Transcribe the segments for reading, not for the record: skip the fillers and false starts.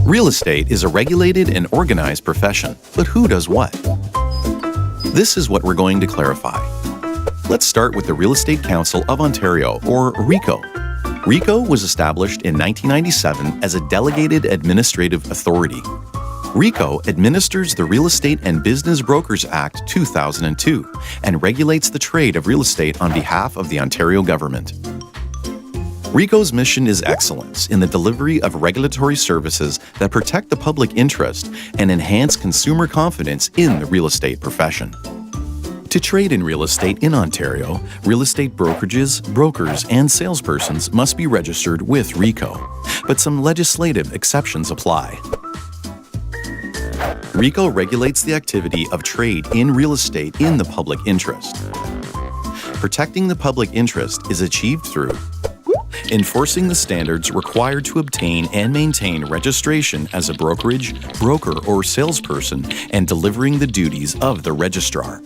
Real estate is a regulated and organized profession, but who does what? This is what we're going to clarify. Let's start with the Real Estate Council of Ontario, or RECO. RECO was established in 1997 as a delegated administrative authority. RECO administers the Real Estate and Business Brokers Act 2002 and regulates the trade of real estate on behalf of the Ontario government. RECO's mission is excellence in the delivery of regulatory services that protect the public interest and enhance consumer confidence in the real estate profession. To trade in real estate in Ontario, real estate brokerages, brokers, and salespersons must be registered with RECO, but some legislative exceptions apply. RECO regulates the activity of trade in real estate in the public interest. Protecting the public interest is achieved through enforcing the standards required to obtain and maintain registration as a brokerage, broker, or salesperson and delivering the duties of the registrar.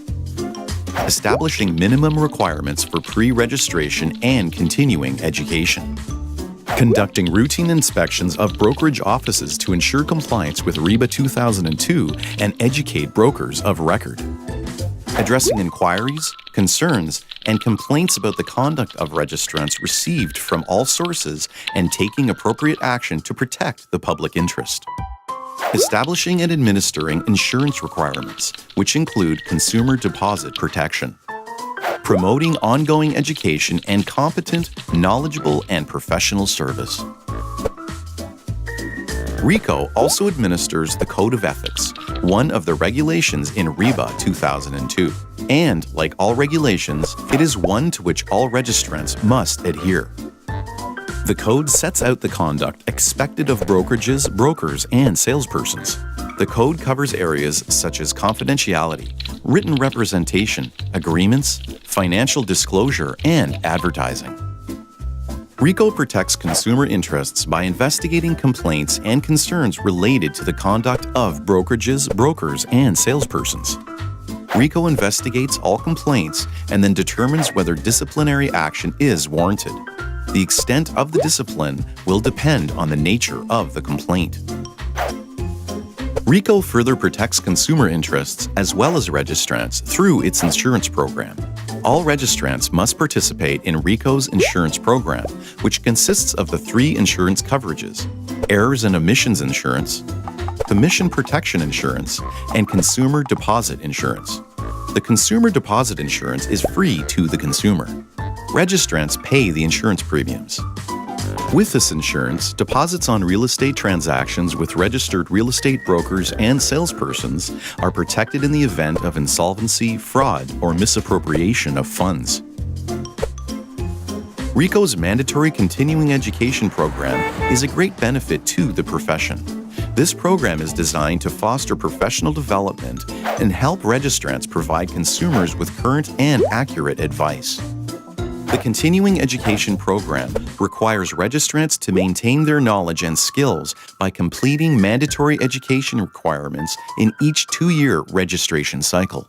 Establishing minimum requirements for pre-registration and continuing education. Conducting routine inspections of brokerage offices to ensure compliance with REBA 2002 and educate brokers of record. Addressing inquiries, concerns, and complaints about the conduct of registrants received from all sources and taking appropriate action to protect the public interest. Establishing and administering insurance requirements, which include consumer deposit protection. Promoting ongoing education and competent, knowledgeable, and professional service. RECO also administers the Code of Ethics, one of the regulations in REBA 2002. And, like all regulations, it is one to which all registrants must adhere. The Code sets out the conduct expected of brokerages, brokers, and salespersons. The Code covers areas such as confidentiality, written representation, agreements, financial disclosure, and advertising. RECO protects consumer interests by investigating complaints and concerns related to the conduct of brokerages, brokers, and salespersons. RECO investigates all complaints and then determines whether disciplinary action is warranted. The extent of the discipline will depend on the nature of the complaint. RECO further protects consumer interests as well as registrants through its insurance program. All registrants must participate in RECO's insurance program, which consists of the three insurance coverages: errors and omissions insurance, commission protection insurance, and consumer deposit insurance. The consumer deposit insurance is free to the consumer. Registrants pay the insurance premiums. With this insurance, deposits on real estate transactions with registered real estate brokers and salespersons are protected in the event of insolvency, fraud, or misappropriation of funds. RECO's mandatory continuing education program is a great benefit to the profession. This program is designed to foster professional development and help registrants provide consumers with current and accurate advice. The continuing education program requires registrants to maintain their knowledge and skills by completing mandatory education requirements in each 2-year registration cycle.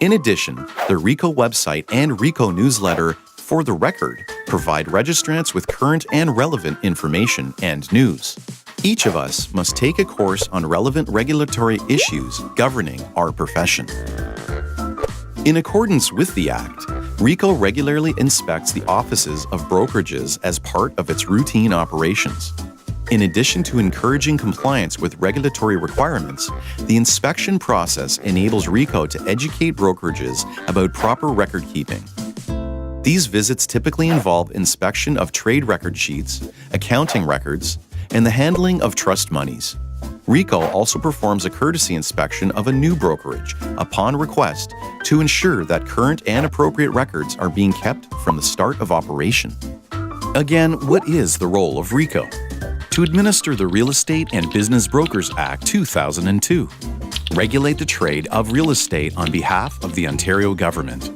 In addition, the RECO website and RECO newsletter, For the Record, provide registrants with current and relevant information and news. Each of us must take a course on relevant regulatory issues governing our profession. In accordance with the Act, RECO regularly inspects the offices of brokerages as part of its routine operations. In addition to encouraging compliance with regulatory requirements, the inspection process enables RECO to educate brokerages about proper record keeping. These visits typically involve inspection of trade record sheets, accounting records, and the handling of trust monies. RECO also performs a courtesy inspection of a new brokerage upon request to ensure that current and appropriate records are being kept from the start of operation. Again, what is the role of RECO? To administer the Real Estate and Business Brokers Act 2002, regulate the trade of real estate on behalf of the Ontario government,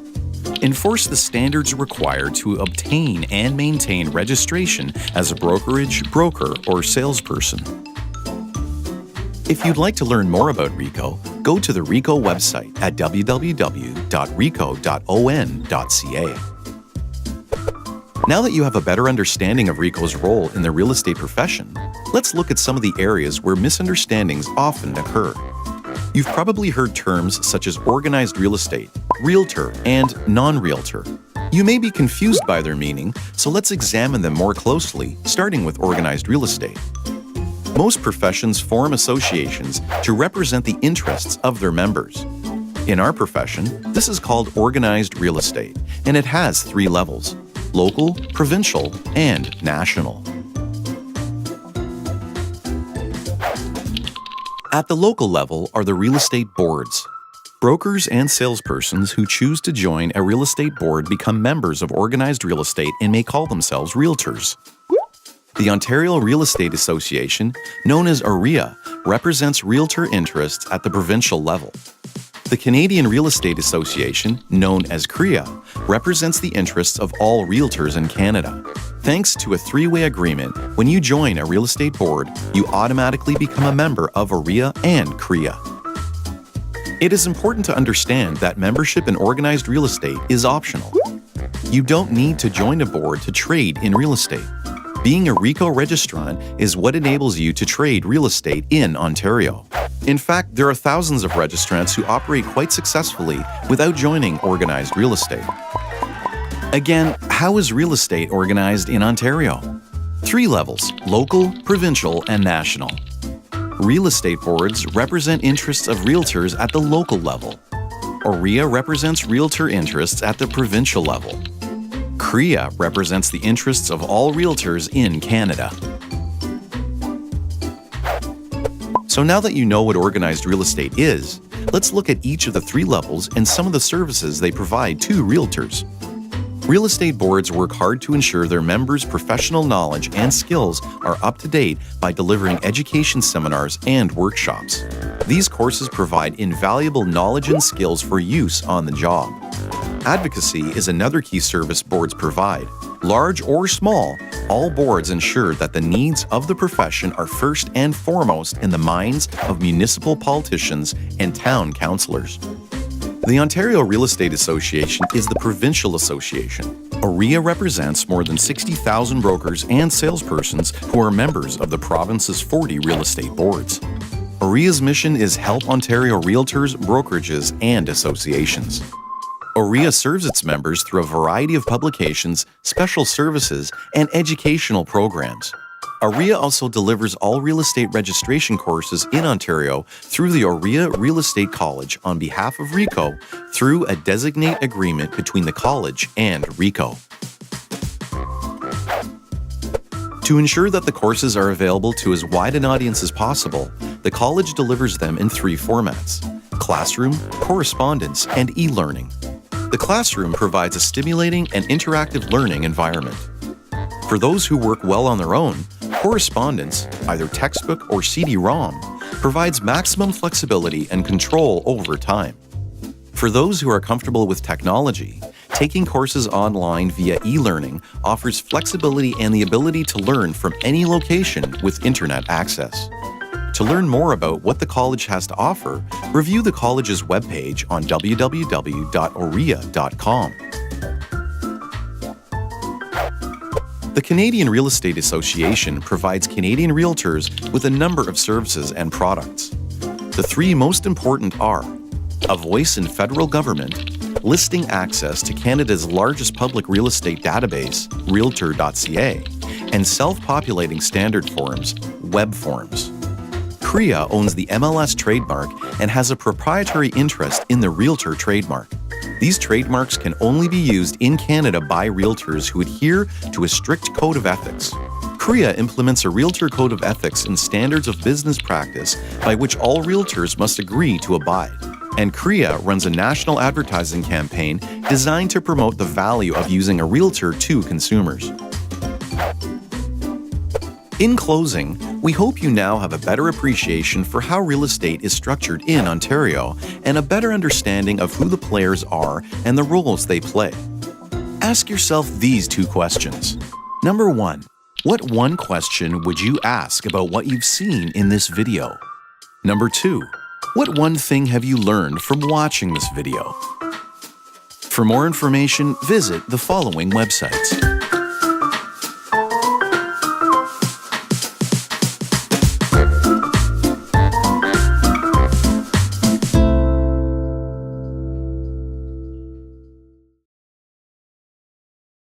enforce the standards required to obtain and maintain registration as a brokerage, broker, or salesperson. If you'd like to learn more about RECO, go to the RECO website at www.reco.on.ca. Now that you have a better understanding of RECO's role in the real estate profession, Let's look at some of the areas where misunderstandings often occur. You've probably heard terms such as organized real estate, realtor, and non-realtor. You may be confused by their meaning, so let's examine them more closely, starting with organized real estate. Most professions form associations to represent the interests of their members. In our profession, this is called organized real estate, and it has 3 levels: local, provincial, and national. At the local level are the real estate boards. Brokers and salespersons who choose to join a real estate board become members of organized real estate and may call themselves realtors. The Ontario Real Estate Association, known as OREA, represents realtor interests at the provincial level. The Canadian Real Estate Association, known as CREA, represents the interests of all realtors in Canada. Thanks to a 3-way agreement, when you join a real estate board, you automatically become a member of OREA and CREA. It is important to understand that membership in organized real estate is optional. You don't need to join a board to trade in real estate. Being a RICO registrant is what enables you to trade real estate in Ontario. In fact, there are thousands of registrants who operate quite successfully without joining organized real estate. Again, how is real estate organized in Ontario? 3 levels: local, provincial, and national. Real estate boards represent interests of realtors at the local level. OREA represents realtor interests at the provincial level. CREA represents the interests of all realtors in Canada. So now that you know what organized real estate is, let's look at each of the 3 levels and some of the services they provide to realtors. Real estate boards work hard to ensure their members' professional knowledge and skills are up to date by delivering education seminars and workshops. These courses provide invaluable knowledge and skills for use on the job. Advocacy is another key service boards provide. Large or small, all boards ensure that the needs of the profession are first and foremost in the minds of municipal politicians and town councillors. The Ontario Real Estate Association is the provincial association. OREA represents more than 60,000 brokers and salespersons who are members of the province's 40 real estate boards. OREA's mission is help Ontario realtors, brokerages, and associations. OREA serves its members through a variety of publications, special services, and educational programs. OREA also delivers all real estate registration courses in Ontario through the OREA Real Estate College on behalf of RICO through a designate agreement between the college and RICO. To ensure that the courses are available to as wide an audience as possible, the college delivers them in 3 formats: classroom, correspondence, and e-learning. The classroom provides a stimulating and interactive learning environment. For those who work well on their own, correspondence, either textbook or CD-ROM, provides maximum flexibility and control over time. For those who are comfortable with technology, taking courses online via e-learning offers flexibility and the ability to learn from any location with internet access. To learn more about what the college has to offer, review the college's webpage on www.orea.com. The Canadian Real Estate Association provides Canadian realtors with a number of services and products. The 3 most important are a voice in federal government, listing access to Canada's largest public real estate database, realtor.ca, and self-populating standard forms, web forms. CREA owns the MLS trademark and has a proprietary interest in the realtor trademark. These trademarks can only be used in Canada by realtors who adhere to a strict code of ethics. CREA implements a realtor code of ethics and standards of business practice by which all realtors must agree to abide. And CREA runs a national advertising campaign designed to promote the value of using a realtor to consumers. In closing, we hope you now have a better appreciation for how real estate is structured in Ontario and a better understanding of who the players are and the roles they play. Ask yourself these 2 questions. Number 1, what one question would you ask about what you've seen in this video? Number 2, what one thing have you learned from watching this video? For more information, visit the following websites.